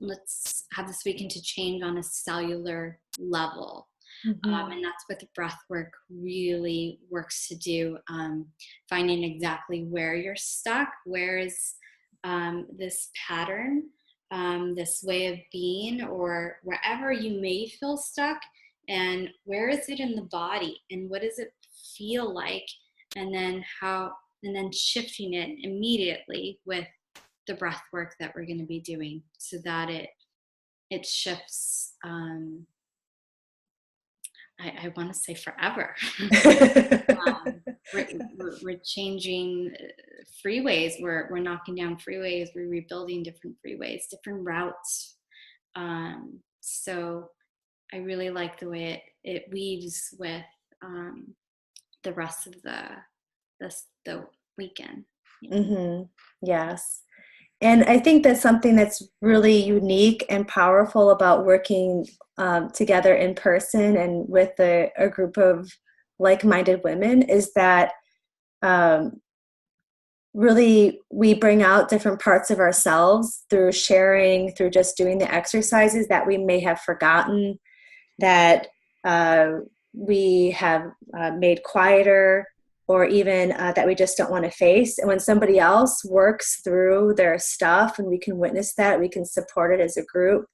have this weekend to change on a cellular level. And that's what the breath work really works to do, finding exactly where you're stuck, where is this pattern, this way of being, or wherever you may feel stuck, and where is it in the body, and what does it feel like, and then shifting it immediately with the breath work that we're going to be doing, so that it shifts. I want to say forever. We're changing freeways. We're knocking down freeways. We're rebuilding different freeways, different routes. So I really like the way it weaves with the rest of the weekend.
Yes. And I think that's something that's really unique and powerful about working together in person and with a group of like-minded women, is that really we bring out different parts of ourselves through sharing, through just doing the exercises that we may have forgotten, that we have made quieter, or even that we just don't want to face. And when somebody else works through their stuff and we can witness that, we can support it as a group,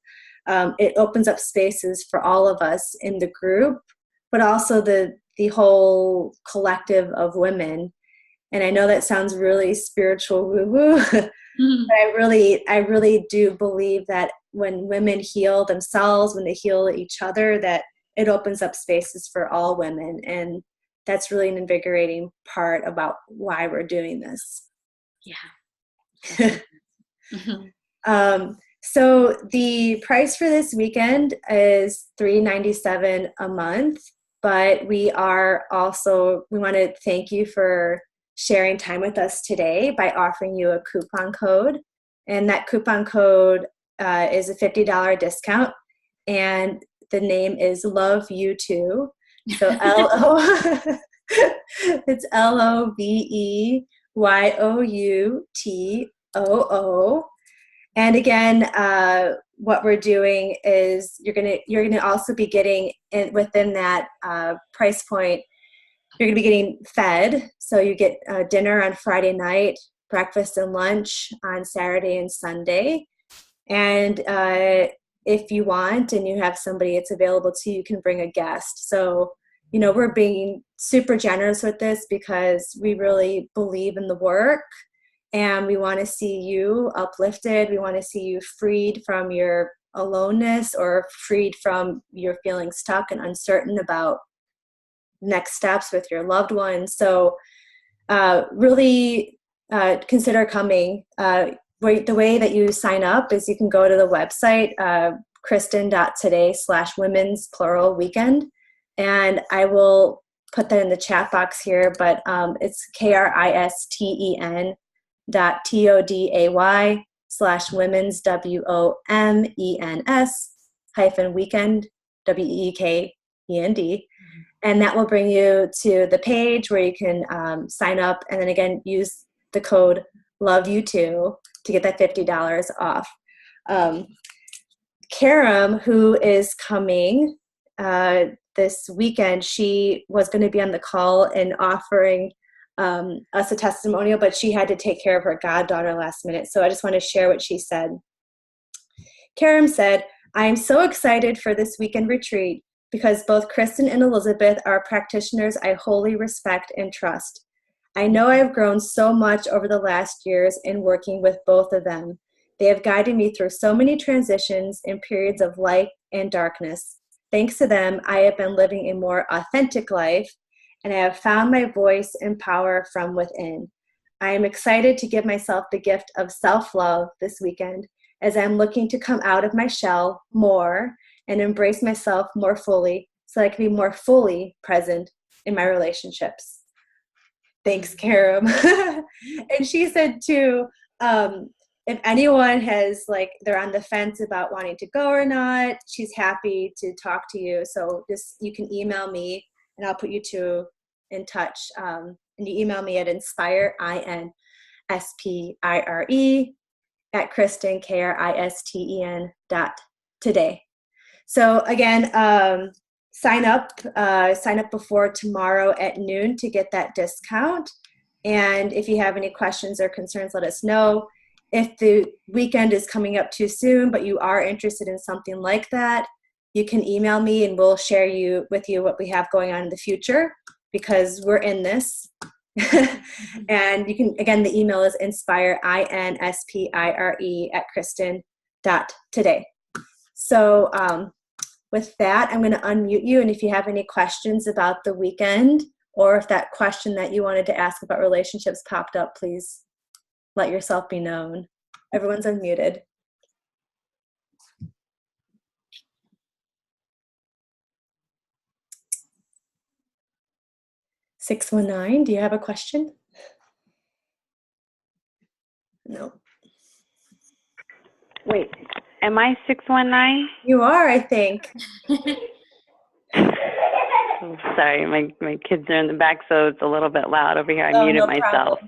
it opens up spaces for all of us in the group, but also the whole collective of women. And I know that sounds really spiritual woo-woo, but I really do believe that when women heal themselves, when they heal each other, that it opens up spaces for all women. And that's really an invigorating part about why we're doing this.
Yeah.
So the price for this weekend is $397 a month, but we want to thank you for sharing time with us today by offering you a coupon code. And that coupon code is a $50 discount. And the name is Love You Too. So it's LOVEYOUTOO. And again, what we're doing is you're gonna also be getting within that price point. You're gonna be getting fed, so you get dinner on Friday night, breakfast and lunch on Saturday and Sunday, and if you want and you have somebody it's available to, you can bring a guest. So, we're being super generous with this because we really believe in the work and we want to see you uplifted. We want to see you freed from your aloneness or freed from your feeling stuck and uncertain about next steps with your loved ones. So really consider coming. The way that you sign up is you can go to the website, Kristen.today/women's plural weekend. And I will put that in the chat box here, but it's KRISTEN.TODAY/women's WOMENS -weekend, WEEKEND. And that will bring you to the page where you can sign up. And then again, use the code LOVEYOU2 to get that $50 off. Karam, who is coming this weekend, she was going to be on the call and offering us a testimonial, but she had to take care of her goddaughter last minute. So I just want to share what she said. Karam said, "I am so excited for this weekend retreat because both Kristen and Elizabeth are practitioners I wholly respect and trust. I know I have grown so much over the last years in working with both of them. They have guided me through so many transitions and periods of light and darkness. Thanks to them, I have been living a more authentic life, and I have found my voice and power from within. I am excited to give myself the gift of self-love this weekend as I'm looking to come out of my shell more and embrace myself more fully so I can be more fully present in my relationships." Thanks, Karam. And she said too, if anyone has they're on the fence about wanting to go or not, she's happy to talk to you. So you can email me and I'll put you in touch. And you email me at inspire, INSPIRE at Kristen, KRISTEN.today. So again, sign up before tomorrow at noon to get that discount. And if you have any questions or concerns, let us know. If the weekend is coming up too soon, but you are interested in something like that, you can email me and we'll share with you what we have going on in the future because we're in this. And you can, again, the email is inspire, INSPIRE at Kristen.today. So with that, I'm going to unmute you. And if you have any questions about the weekend, or if that question that you wanted to ask about relationships popped up, please let yourself be known. Everyone's unmuted. (619), do you have a question? No.
Wait, am I 619?
You are, I think.
Oh, sorry, my kids are in the back, so it's a little bit loud over here. I muted myself.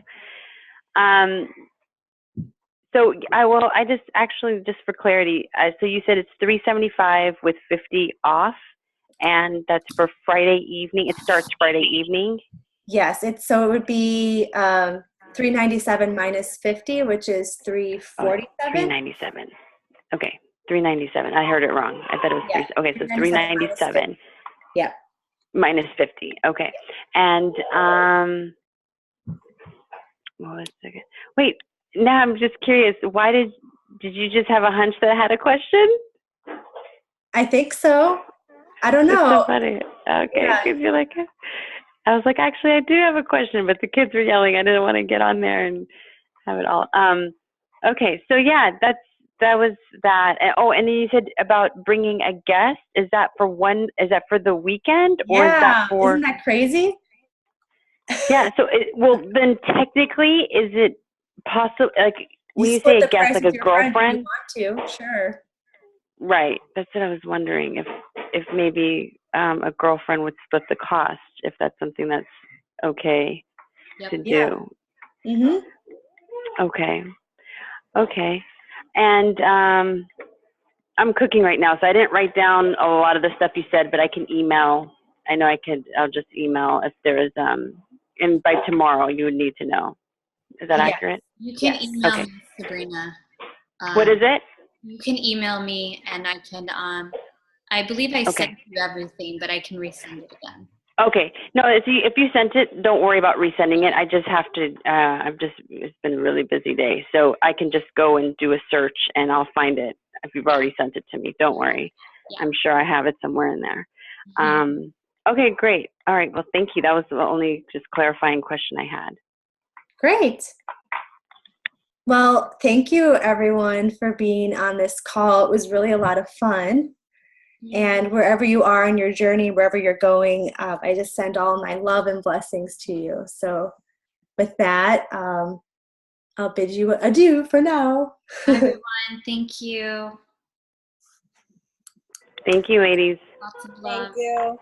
So I just for clarity, so you said it's $375 with 50 off, and that's for Friday evening. It starts Friday evening?
Yes, so it would be $397 minus 50, which is $347.
$397. Okay, $397. I heard it wrong. I thought it was okay. So $397.
Yep.
Minus 50. Okay, and what was the second? Wait, now I'm just curious. Why did you just have a hunch that I had a question?
I think so. I don't know.
That's so funny. Okay, because you're like. I was like, actually, I do have a question, but the kids were yelling. I didn't want to get on there and have it all. Okay, so yeah, that was that. Oh, and then you said about bringing a guest. Is that for the weekend, or is that for?
Isn't that crazy?
Yeah. So, then technically, is it possible? Like when you say a guest, like a girlfriend?
You want to, sure.
Right. That's what I was wondering if maybe a girlfriend would split the cost, if that's something that's okay to do.
Mm-hmm.
Okay. And I'm cooking right now, so I didn't write down a lot of the stuff you said, but I can email. I'll just email if there is, and by tomorrow you would need to know. Is that accurate?
You can email me, Sabrina.
What is it?
You can email me, and I can. I believe I sent you everything, but I can resend it again.
Okay. No, if you sent it, don't worry about resending it. I just have to, it's been a really busy day. So I can just go and do a search and I'll find it if you've already sent it to me. Don't worry.
Yeah.
I'm sure I have it somewhere in there. Okay, great. All right. Well, thank you. That was the only just clarifying question I had.
Great. Well, thank you everyone for being on this call. It was really a lot of fun. And wherever you are in your journey, wherever you're going, I just send all my love and blessings to you. So with that, I'll bid you adieu for now.
Bye, everyone. Thank you.
Thank you, ladies.
Lots of love.
Thank you.